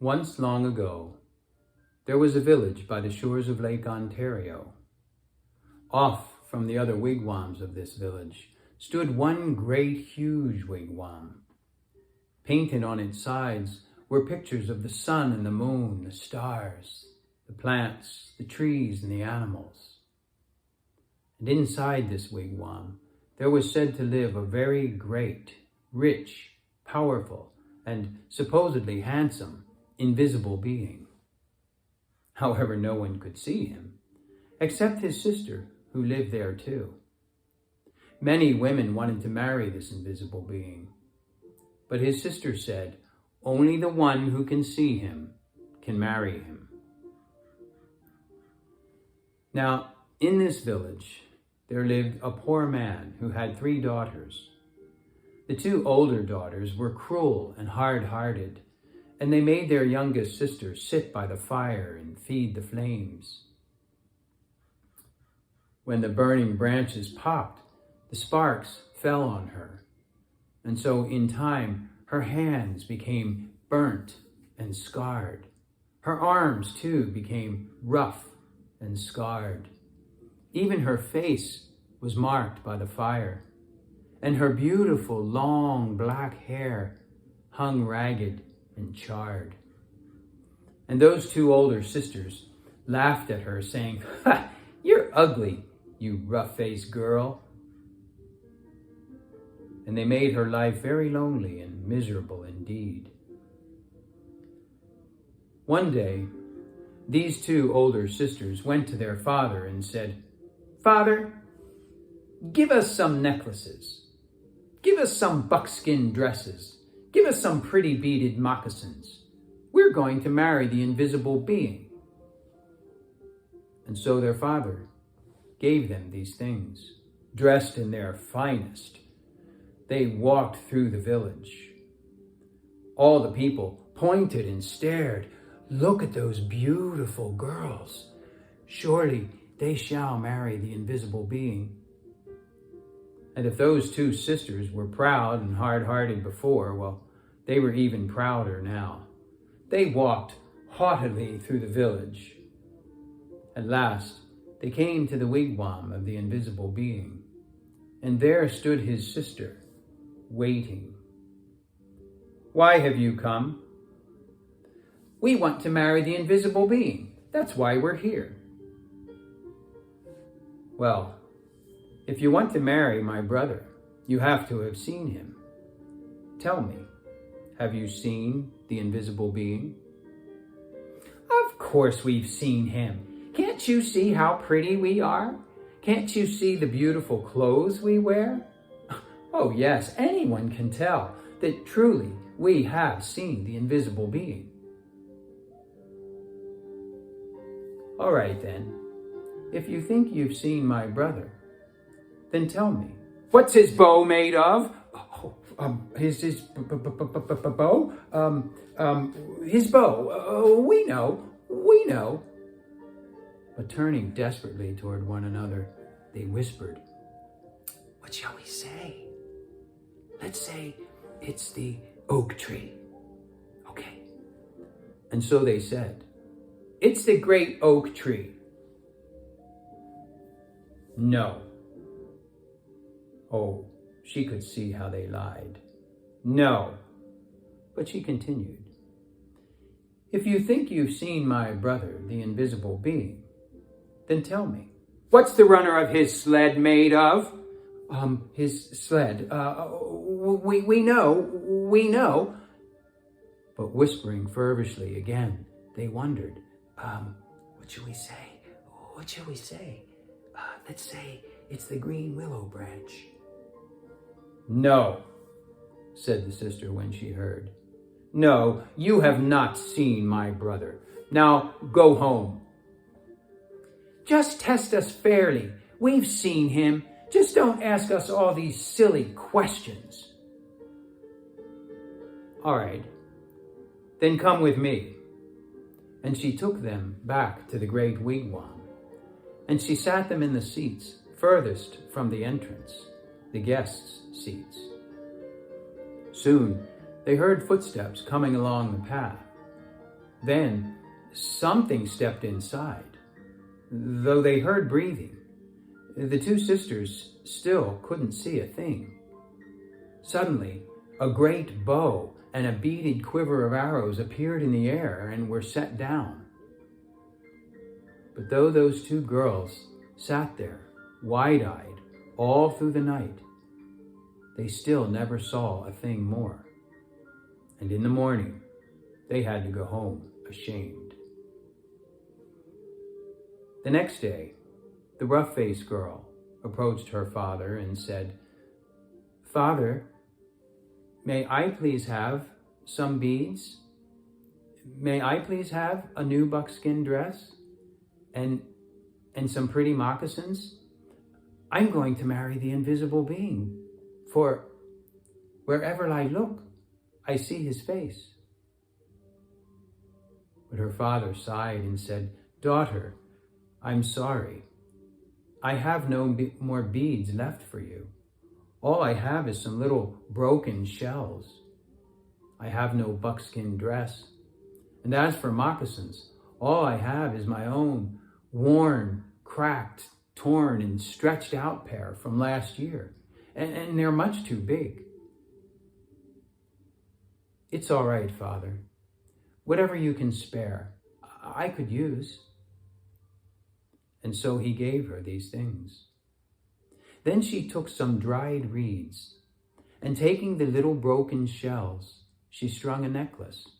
Once long ago, there was a village by the shores of Lake Ontario. Off from the other wigwams of this village stood one great huge wigwam. Painted on its sides were pictures of the sun and the moon, the stars, the plants, the trees, and the animals. And inside this wigwam, there was said to live a very great, rich, powerful, and supposedly handsome, invisible being. However, no one could see him, except his sister, who lived there too. Many women wanted to marry this invisible being, but his sister said, only the one who can see him can marry him. Now, in this village, there lived a poor man who had 3 daughters. The 2 older daughters were cruel and hard-hearted, and they made their youngest sister sit by the fire and feed the flames. When the burning branches popped, the sparks fell on her, and so in time, her hands became burnt and scarred. Her arms, too, became rough and scarred. Even her face was marked by the fire, and her beautiful long black hair hung ragged and charred. And those 2 older sisters laughed at her, saying, "Ha! You're ugly, you rough-faced girl." And they made her life very lonely and miserable indeed. One day, these 2 older sisters went to their father and said, "Father, give us some necklaces. Give us some buckskin dresses. Give us some pretty beaded moccasins. We're going to marry the invisible being." And so their father gave them these things. Dressed in their finest, they walked through the village. All the people pointed and stared. "Look at those beautiful girls. Surely they shall marry the invisible being." And if those 2 sisters were proud and hard-hearted before, well, they were even prouder now. They walked haughtily through the village. At last, they came to the wigwam of the invisible being, and there stood his sister, waiting. "Why have you come?" "We want to marry the invisible being. That's why we're here." "Well, if you want to marry my brother, you have to have seen him. Tell me, have you seen the invisible being?" "Of course we've seen him. Can't you see how pretty we are? Can't you see the beautiful clothes we wear? Oh yes, anyone can tell that truly we have seen the invisible being." "All right then, if you think you've seen my brother, then tell me, what's his bow made of?" His bow? His bow. We know. But turning desperately toward one another, they whispered, "What shall we say? Let's say it's the oak tree." Okay. And so they said, "It's the great oak tree." No. Oh, she could see how they lied. No. But she continued, "If you think you've seen my brother, the invisible being, then tell me, what's the runner of his sled made of?" His sled, we know. But whispering feverishly again, they wondered, what shall we say? Let's say it's the green willow branch." "No," said the sister when she heard. "No, you have not seen my brother. Now go home." "Just test us fairly. We've seen him. Just don't ask us all these silly questions." "All right, then come with me." And she took them back to the great wigwam, and she sat them in the seats furthest from the entrance, the guests' seats. Soon they heard footsteps coming along the path, Then something stepped inside, though they heard breathing. The two sisters still couldn't see a thing. Suddenly, a great bow and a beaded quiver of arrows appeared in the air and were set down. But though those two girls sat there, wide-eyed, all through the night, they still never saw a thing more. And in the morning, they had to go home ashamed. The next day, the rough-faced girl approached her father and said, "Father, may I please have some beads? May I please have a new buckskin dress and some pretty moccasins? I'm going to marry the invisible being, for wherever I look, I see his face." But her father sighed and said, "Daughter, I'm sorry. I have no more beads left for you. All I have is some little broken shells. I have no buckskin dress. And as for moccasins, all I have is my own worn, cracked, torn, and stretched out pair from last year. And they're much too big." "It's all right, Father. Whatever you can spare, I could use." And so he gave her these things. Then she took some dried reeds, and taking the little broken shells, she strung a necklace.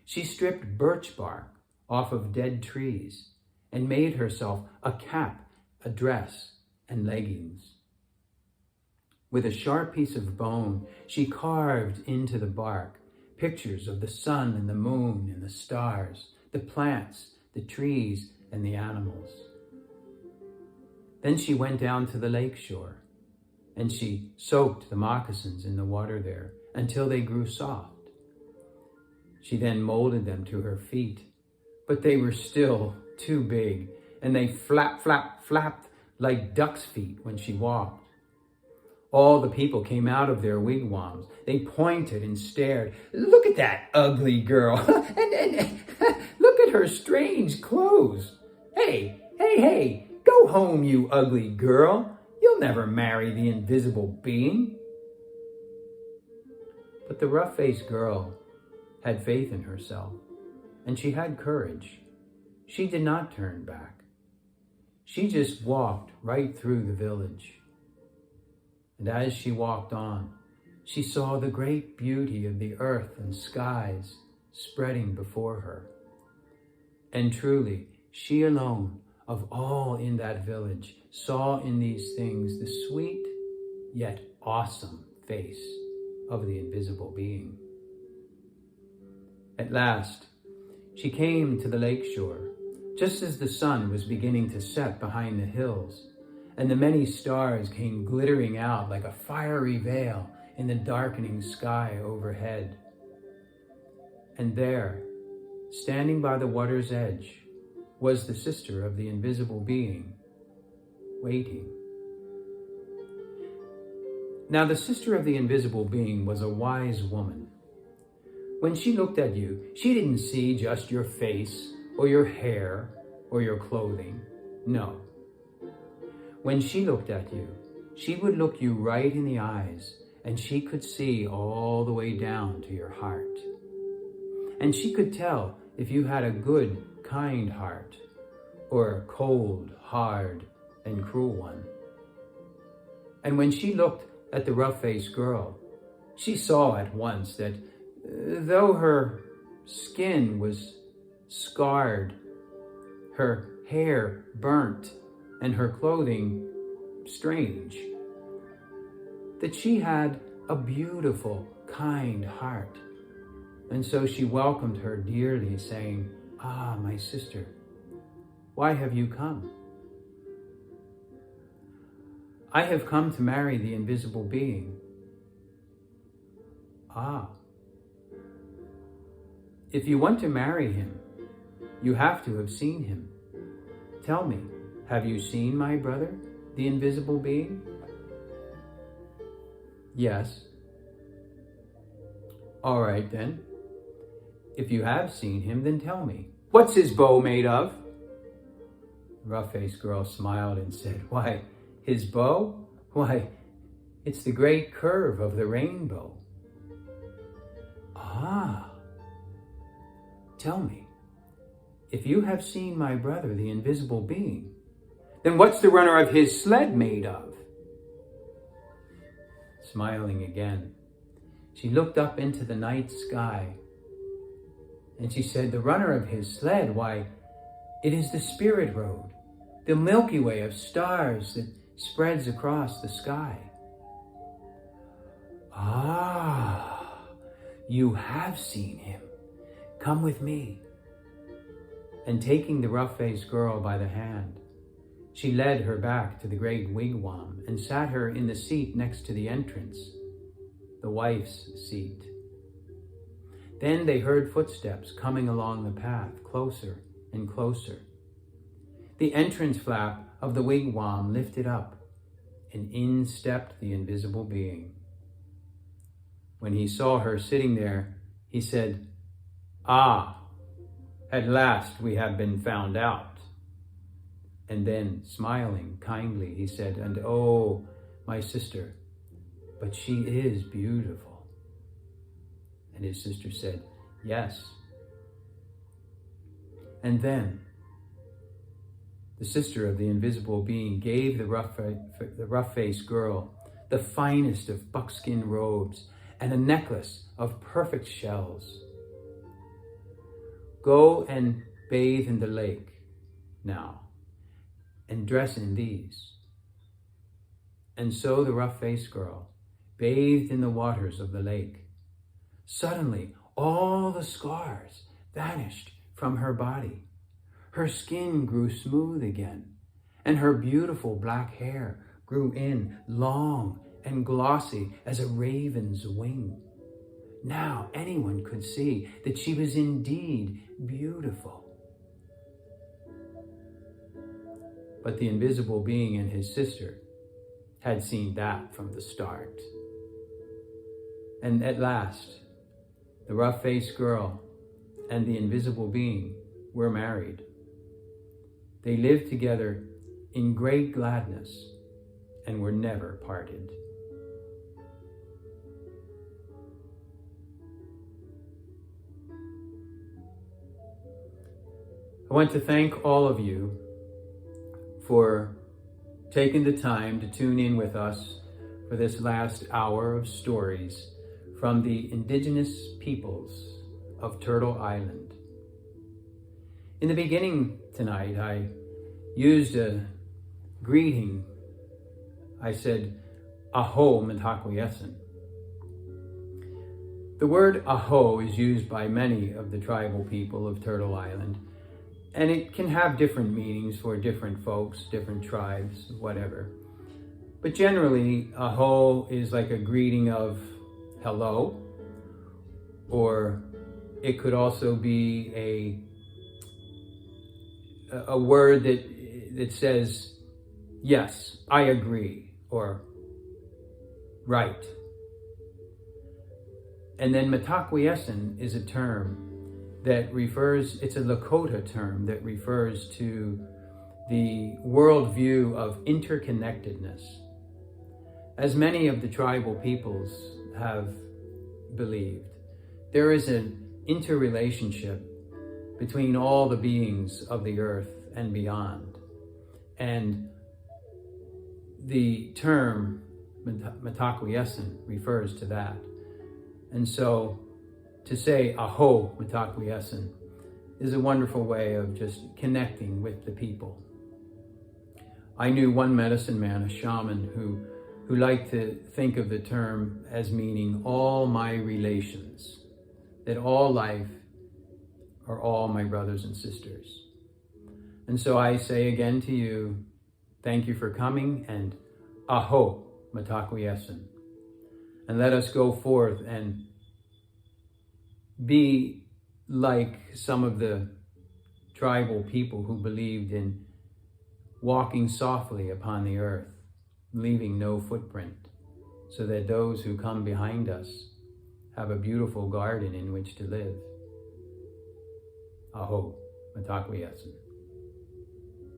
She stripped birch bark off of dead trees and made herself a cap, a dress, and leggings. With a sharp piece of bone, she carved into the bark pictures of the sun and the moon and the stars, the plants, the trees, and the animals. Then she went down to the lake shore, and she soaked the moccasins in the water there until they grew soft. She then molded them to her feet, but they were still too big, and they flapped like duck's feet when she walked. All the people came out of their wigwams. They pointed and stared. "Look at that ugly girl, and look at her strange clothes. Hey, go home, you ugly girl. You'll never marry the invisible being." But the rough-faced girl had faith in herself, and she had courage. She did not turn back. She just walked right through the village. And as she walked on, she saw the great beauty of the earth and skies spreading before her. And truly, she alone, of all in that village, saw in these things the sweet yet awesome face of the invisible being. At last, she came to the lake shore, just as the sun was beginning to set behind the hills, and the many stars came glittering out like a fiery veil in the darkening sky overhead. And there, standing by the water's edge, was the sister of the invisible being, waiting. Now the sister of the invisible being was a wise woman. When she looked at you, she didn't see just your face or your hair or your clothing. No. When she looked at you, she would look you right in the eyes, and she could see all the way down to your heart. And she could tell if you had a good, kind heart, or a cold, hard, and cruel one. And when she looked at the rough-faced girl, she saw at once that though her skin was scarred, her hair burnt, and her clothing strange, that she had a beautiful, kind heart. And so she welcomed her dearly, saying, "Ah, my sister, why have you come?" "I have come to marry the invisible being." "Ah. If you want to marry him, you have to have seen him. Tell me, have you seen my brother, the invisible being?" "Yes." "All right then. If you have seen him, then tell me. What's his bow made of? The rough-faced girl smiled and said, Why, his bow? Why, it's the great curve of the rainbow. Ah, tell me, if you have seen my brother, the invisible being, then what's the runner of his sled made of? Smiling again, she looked up into the night sky, and she said, the runner of his sled, why, it is the spirit road, the Milky Way of stars that spreads across the sky. Ah, you have seen him. Come with me. And taking the rough-faced girl by the hand, she led her back to the great wigwam and sat her in the seat next to the entrance, the wife's seat. Then they heard footsteps coming along the path, closer and closer. The entrance flap of the wigwam lifted up, and in stepped the invisible being. When he saw her sitting there, he said, Ah, at last we have been found out. And then, smiling kindly, he said, And oh, my sister, but she is beautiful. And his sister said, Yes. And then, the sister of the invisible being gave the rough-faced girl the finest of buckskin robes and a necklace of perfect shells. Go and bathe in the lake now, and dress in these. And so the rough-faced girl bathed in the waters of the lake. Suddenly, all the scars vanished from her body. Her skin grew smooth again, and her beautiful black hair grew in long and glossy as a raven's wing. Now anyone could see that she was indeed beautiful. But the invisible being and his sister had seen that from the start. And at last, the rough-faced girl and the invisible being were married. They lived together in great gladness and were never parted. I want to thank all of you for taking the time to tune in with us for this last hour of stories from the indigenous peoples of Turtle Island. In the beginning tonight, I used a greeting. I said, Aho Mitakuyesin. The word Aho is used by many of the tribal people of Turtle Island, and it can have different meanings for different folks, different tribes, whatever. But generally, Aho is like a greeting of hello, or it could also be a word that says, yes, I agree, or right. And then Mitakuyesin is a term that refers, it's a Lakota term that refers to the worldview of interconnectedness. As many of the tribal peoples have believed, there is an interrelationship between all the beings of the earth and beyond. And the term Mitakuyesin refers to that. And so to say Aho Mitakuyesin is a wonderful way of just connecting with the people. I knew one medicine man, a shaman, who liked to think of the term as meaning all my relations, that all life are all my brothers and sisters. And so I say again to you, thank you for coming, and Aho Mitakuyesin. And let us go forth and be like some of the tribal people who believed in walking softly upon the earth, leaving no footprint, so that those who come behind us have a beautiful garden in which to live. Aho, Mitakuyesin.